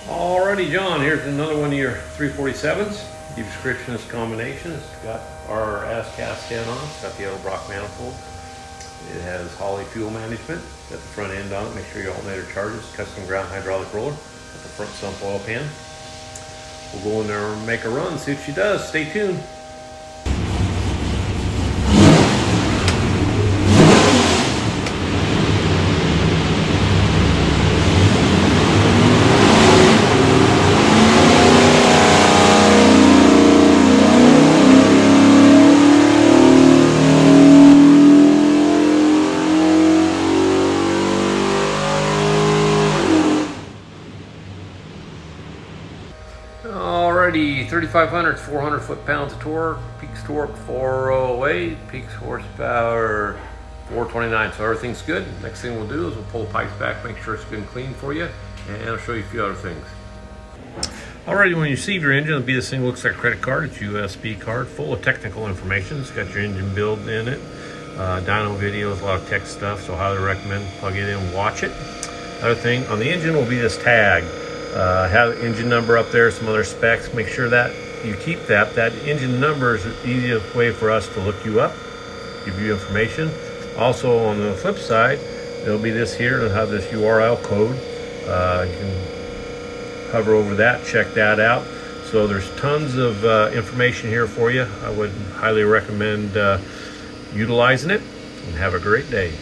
Alrighty, John, here's another one of your 347s. The description is combination. It's got our As Cast 10 on it. It's got the Edelbrock manifold. It has Holley fuel management. Got the front end on it. Make sure your alternator charges. Custom ground hydraulic roller. Got the front sump oil pan. We'll go in there and make a run, see what she does. Stay tuned. Alrighty, 3,500, 400 foot-pounds of torque, peaks torque 408, peaks horsepower 429, so everything's good. Next thing we'll do is we'll pull the pipes back, make sure it's good and clean for you, and I'll show you a few other things. Alrighty, when you receive your engine, it'll be this thing looks like a credit card. It's a USB card full of technical information. It's got your engine build in it, dyno videos, a lot of tech stuff, so I highly recommend plug it in and watch it. Other thing, on the engine will be this tag. Have the engine number up there, some other specs. Make sure that you keep that. That engine number is the easiest way for us to look you up, give you information. Also, on the flip side, there'll be this here. It'll have this URL code. You can hover over that, check that out. So there's tons of information here for you. I would highly recommend utilizing it, and have a great day.